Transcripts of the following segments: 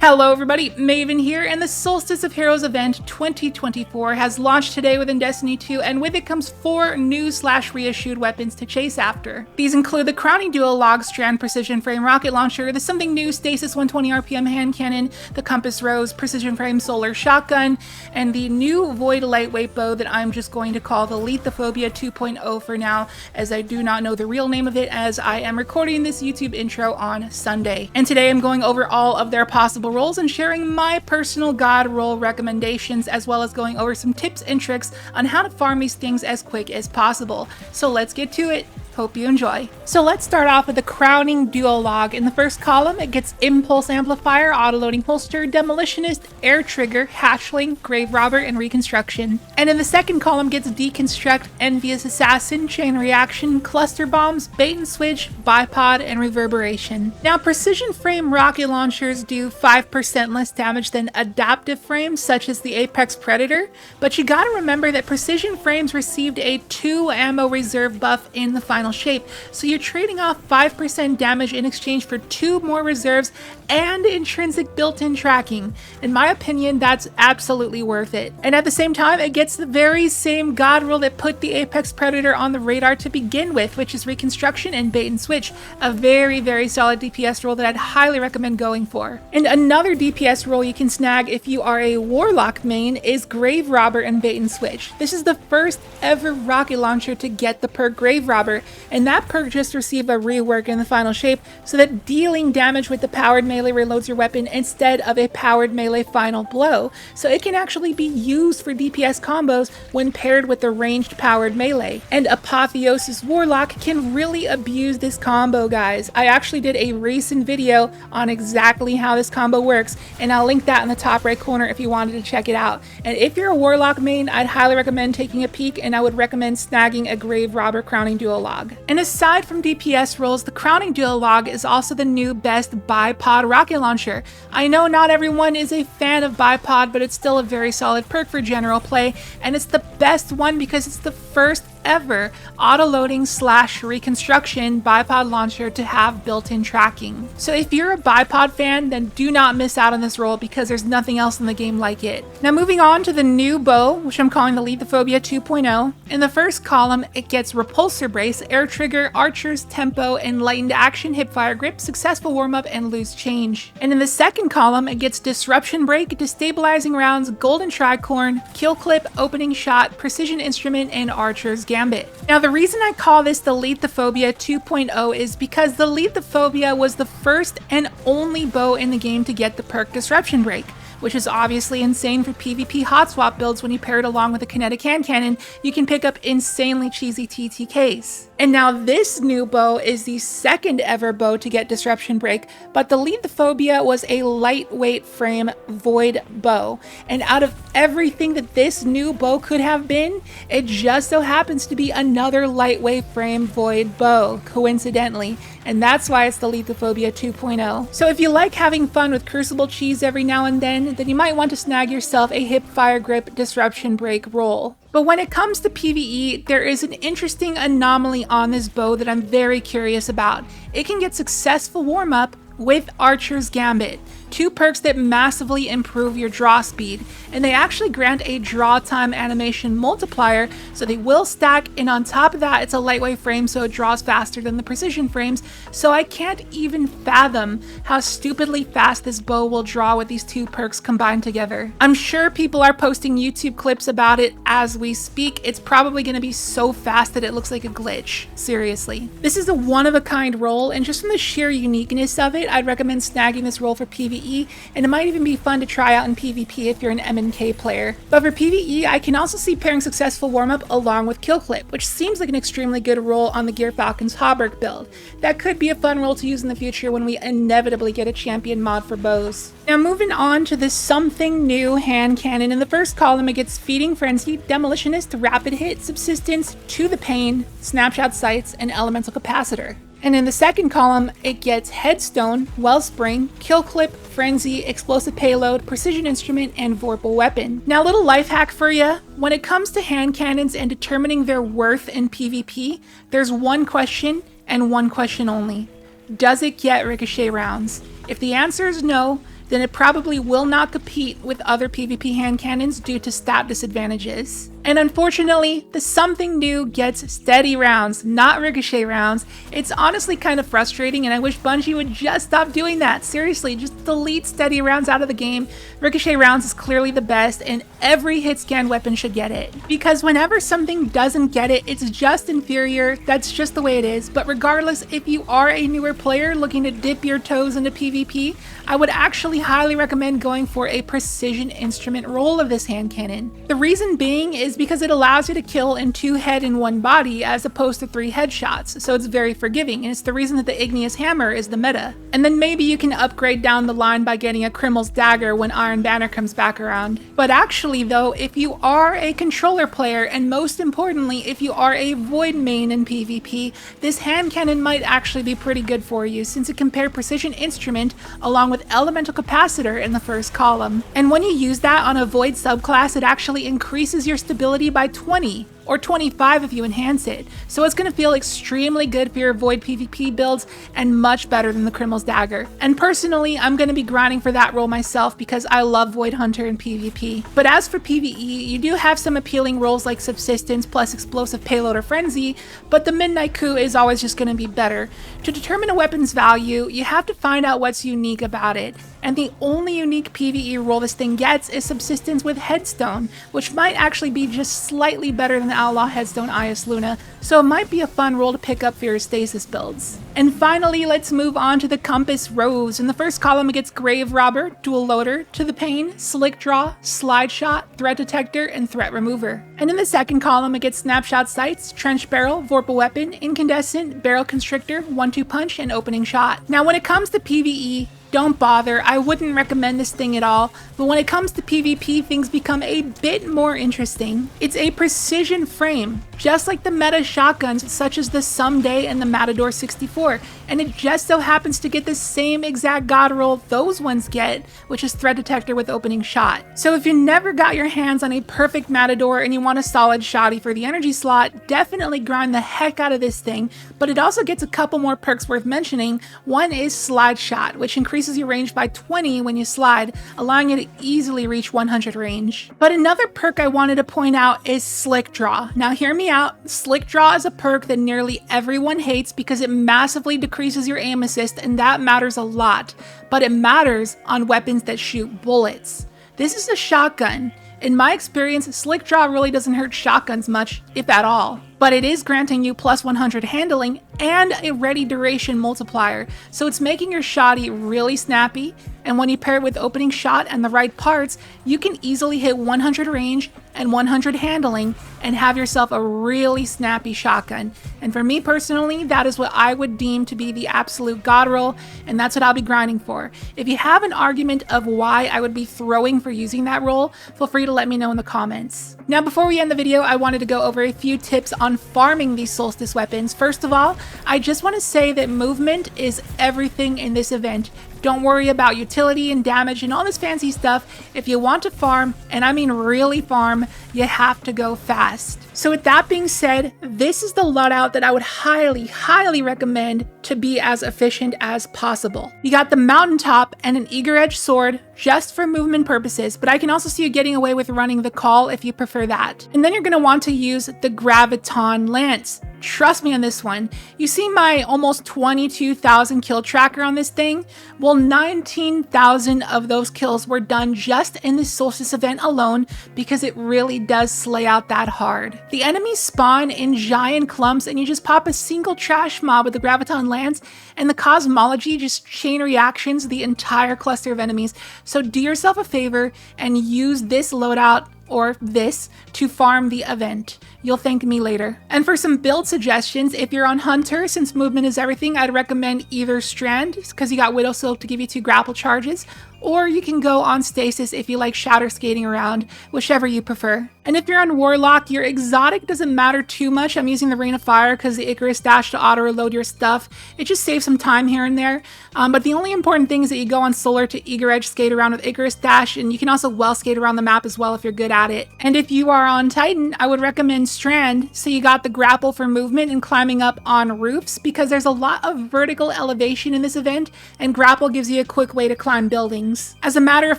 Hello everybody, Maven here, and the Solstice of Heroes Event 2024 has launched today within Destiny 2, and with it comes 4 new/reissued weapons to chase after. These include the Crowning Duologue Strand Precision Frame Rocket Launcher, the Something New Stasis 120 RPM Hand Cannon, the Compass Rose Precision Frame Solar Shotgun, and the new Void Lightweight Bow that I'm just going to call the Lethophobia 2.0 for now, as I do not know the real name of it as I am recording this YouTube intro on Sunday. And today I'm going over all of their possible roles and sharing my personal god role recommendations, as well as going over some tips and tricks on how to farm these things as quick as possible. So let's get to it. Hope you enjoy. So let's start off with the Crowning Duologue. In the first column, it gets Impulse Amplifier, Autoloading Holster, Demolitionist, Air Trigger, Hatchling, Grave Robber, and Reconstruction. And in the second column gets Deconstruct, Envious Assassin, Chain Reaction, Cluster Bombs, Bait and Switch, Bipod, and Reverberation. Now, Precision Frame Rocket Launchers do 5% less damage than Adaptive Frames, such as the Apex Predator, but you gotta remember that Precision Frames received a 2 ammo reserve buff in the final shape, so you're trading off 5% damage in exchange for 2 more reserves and intrinsic built-in tracking. In my opinion, that's absolutely worth it. And at the same time, it gets the very same god roll that put the Apex Predator on the radar to begin with, which is Reconstruction and Bait and Switch, a very solid DPS roll that I'd highly recommend going for. And another DPS roll you can snag if you are a Warlock main is Grave Robber and Bait and Switch. This is the first ever rocket launcher to get the perk Grave Robber, and that perk just received a rework in the final shape so that dealing damage with the powered melee reloads your weapon instead of a powered melee final blow, so it can actually be used for DPS combos when paired with the ranged powered melee. And Apotheosis Warlock can really abuse this combo, guys. I actually did a recent video on exactly how this combo works, and I'll link that in the top right corner if you wanted to check it out. And if you're a Warlock main, I'd highly recommend taking a peek, and I would recommend snagging a Grave Robber Crowning Duologue. And aside from DPS rolls, the Crowning Duologue is also the new best bipod rocket launcher. I know not everyone is a fan of bipod, but it's still a very solid perk for general play, and it's the best one because it's the first ever auto-loading / reconstruction bipod launcher to have built-in tracking. So if you're a bipod fan, then do not miss out on this roll because there's nothing else in the game like it. Now moving on to the new bow, which I'm calling the Lethophobia 2.0. In the first column, it gets Repulsor Brace, Air Trigger, Archer's Tempo, Enlightened Action, Hipfire Grip, Successful Warm-Up, and Loose Change. And in the second column, it gets Disruption Break, Destabilizing Rounds, Golden Tricorn, Kill Clip, Opening Shot, Precision Instrument, and Archer's Gambit. Now, the reason I call this the Lethophobia 2.0 is because the Lethophobia was the first and only bow in the game to get the perk Disruption Break, which is obviously insane for PvP hot swap builds. When you pair it along with a kinetic hand cannon, you can pick up insanely cheesy TTKs. And now this new bow is the second ever bow to get Disruption Break, but the Lethophobia was a lightweight frame void bow. And out of everything that this new bow could have been, it just so happens to be another lightweight frame void bow, coincidentally. And that's why it's the Lethophobia 2.0. So if you like having fun with Crucible cheese every now and then you might want to snag yourself a Hipfire Grip Disruption Break roll. But when it comes to PvE, there is an interesting anomaly on this bow that I'm very curious about. It can get Successful Warm-Up with Archer's Gambit, 2 perks that massively improve your draw speed, and they actually grant a draw time animation multiplier, so they will stack, and on top of that, it's a lightweight frame, so it draws faster than the precision frames, so I can't even fathom how stupidly fast this bow will draw with these 2 perks combined together. I'm sure people are posting YouTube clips about it as we speak. It's probably going to be so fast that it looks like a glitch. Seriously. This is a one-of-a-kind roll, and just from the sheer uniqueness of it, I'd recommend snagging this roll for PvE, and it might even be fun to try out in PvP if you're an MNK player. But for PvE, I can also see pairing Successful Warm-Up along with Kill Clip, which seems like an extremely good roll on the Gear Falcon's Hauberk build. That could be a fun roll to use in the future when we inevitably get a champion mod for bows. Now moving on to this Something New hand cannon. In the first column, it gets Feeding Frenzy, Demolitionist, Rapid Hit, Subsistence, To the Pain, Snapshot Sights, and Elemental Capacitor. And in the second column, it gets Headstone, Wellspring, Kill Clip, Frenzy, Explosive Payload, Precision Instrument, and Vorpal Weapon. Now, a little life hack for you. When it comes to hand cannons and determining their worth in PvP, there's one question and one question only. Does it get ricochet rounds? If the answer is no, then it probably will not compete with other PvP hand cannons due to stat disadvantages. And unfortunately, the something new gets steady rounds, not ricochet rounds. It's honestly kind of frustrating, and I wish Bungie would just stop doing that. Seriously, just delete steady rounds out of the game. Ricochet rounds is clearly the best, and every hit scan weapon should get it. Because whenever something doesn't get it, it's just inferior. That's just the way it is. But regardless, if you are a newer player looking to dip your toes into PvP, I would actually highly recommend going for a precision instrument roll of this hand cannon. The reason being is because it allows you to kill in 2 head and 1 body as opposed to 3 headshots, so it's very forgiving, and it's the reason that the Igneous Hammer is the meta. And then maybe you can upgrade down the line by getting a Criminal's Dagger when Iron Banner comes back around. But actually though, if you are a controller player, and most importantly if you are a Void main in PvP, this hand cannon might actually be pretty good for you, since it can pair Precision Instrument along with Elemental Capacitor in the first column. And when you use that on a Void subclass, it actually increases your stability by 20, or 25 if you enhance it. So it's going to feel extremely good for your Void PvP builds and much better than the Criminal's Dagger. And personally, I'm going to be grinding for that role myself because I love Void Hunter in PvP. But as for PvE, you do have some appealing roles like Subsistence plus Explosive Payload or Frenzy, but the Midnight Coup is always just going to be better. To determine a weapon's value, you have to find out what's unique about it. And the only unique PvE role this thing gets is Subsistence with Headstone, which might actually be just slightly better than Outlaw Headstone Ias Luna, so it might be a fun role to pick up for your stasis builds. And finally, let's move on to the Compass Rose. In the first column, it gets Grave Robber, Dual Loader, To the Pain, Slick Draw, Slide Shot, Threat Detector, and Threat Remover. And in the second column, it gets Snapshot Sights, Trench Barrel, Vorpal Weapon, Incandescent, Barrel Constrictor, 1-2 Punch, and Opening Shot. Now when it comes to PvE, don't bother, I wouldn't recommend this thing at all, but when it comes to PvP, things become a bit more interesting. It's a precision frame, just like the meta shotguns such as the Someday and the Matador 64, and it just so happens to get the same exact god roll those ones get, which is Threat Detector with Opening Shot. So if you never got your hands on a perfect Matador and you want a solid shotty for the energy slot, definitely grind the heck out of this thing, but it also gets a couple more perks worth mentioning. One is Slide Shot, which increases your range by 20 when you slide, allowing you to easily reach 100 range. But another perk I wanted to point out is Slick Draw. Now hear me out, Slick Draw is a perk that nearly everyone hates because it massively decreases your aim assist, and that matters a lot, but it matters on weapons that shoot bullets. This is a shotgun. In my experience, Slick Draw really doesn't hurt shotguns much, if at all. But it is granting you plus 100 handling and a ready duration multiplier, so it's making your shotty really snappy, and when you pair it with Opening Shot and the right parts, you can easily hit 100 range and 100 handling and have yourself a really snappy shotgun. And for me personally, that is what I would deem to be the absolute god roll, and that's what I'll be grinding for. If you have an argument of why I would be throwing for using that roll, feel free to let me know in the comments. Now before we end the video, I wanted to go over a few tips on farming these Solstice weapons. First of all, I just want to say that movement is everything in this event. Don't worry about utility and damage and all this fancy stuff. If you want to farm, and I mean really farm, you have to go fast. So with that being said, this is the loadout that I would highly recommend to be as efficient as possible. You got the Mountaintop and an Eager Edge Sword just for movement purposes, but I can also see you getting away with running the Call if you prefer that. And then you're going to want to use the Graviton Lance. Trust me on this one. You see my almost 22,000 kill tracker on this thing? Well, 19,000 of those kills were done just in the Solstice event alone because it really does slay out that hard. The enemies spawn in giant clumps and you just pop a single trash mob with the Graviton Lance and the cosmology just chain reactions the entire cluster of enemies. So do yourself a favor and use this loadout or this to farm the event. You'll thank me later. And for some build suggestions, if you're on Hunter, since movement is everything, I'd recommend either Strand, because you got Widow Silk to give you 2 grapple charges, or you can go on Stasis if you like shatter skating around, whichever you prefer. And if you're on Warlock, your exotic doesn't matter too much. I'm using the Rain of Fire because the Icarus Dash to auto-reload your stuff. It just saves some time here and there. But the only important thing is that you go on Solar to Eager Edge skate around with Icarus Dash, and you can also well skate around the map as well if you're good at it. And if you are on Titan, I would recommend Strand, so you got the grapple for movement and climbing up on roofs, because there's a lot of vertical elevation in this event, and grapple gives you a quick way to climb buildings. things. As a matter of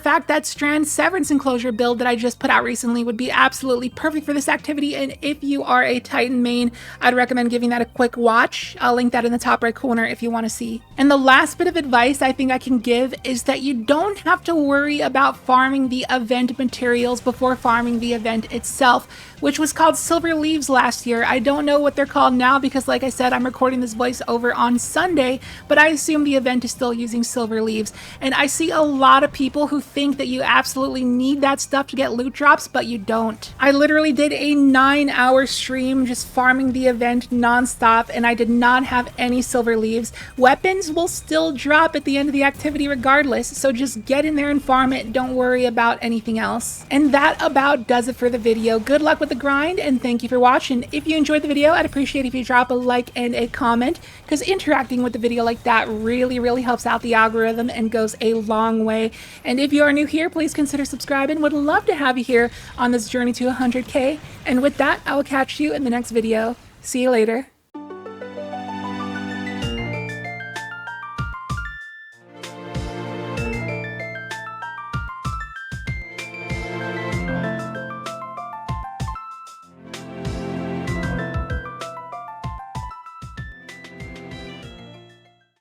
fact, that Strand Severance Enclosure build that I just put out recently would be absolutely perfect for this activity, and if you are a Titan main, I'd recommend giving that a quick watch. I'll link that in the top right corner if you want to see. And the last bit of advice I think I can give is that you don't have to worry about farming the event materials before farming the event itself, which was called Silver Leaves last year. I don't know what they're called now because, like I said, I'm recording this voiceover on Sunday, but I assume the event is still using Silver Leaves. And I see a lot of people who think that you absolutely need that stuff to get loot drops, but you don't. I literally did a 9-hour stream just farming the event nonstop, and I did not have any Silver Leaves. Weapons will still drop at the end of the activity regardless, so just get in there and farm it. Don't worry about anything else. And that about does it for the video. Good luck with the grind, and thank you for watching. If you enjoyed the video, I'd appreciate if you drop a like and a comment, because interacting with the video like that really helps out the algorithm and goes a long way. And if you are new here, please consider subscribing. Would love to have you here on this journey to 100K. And with that, I will catch you in the next video. See you later.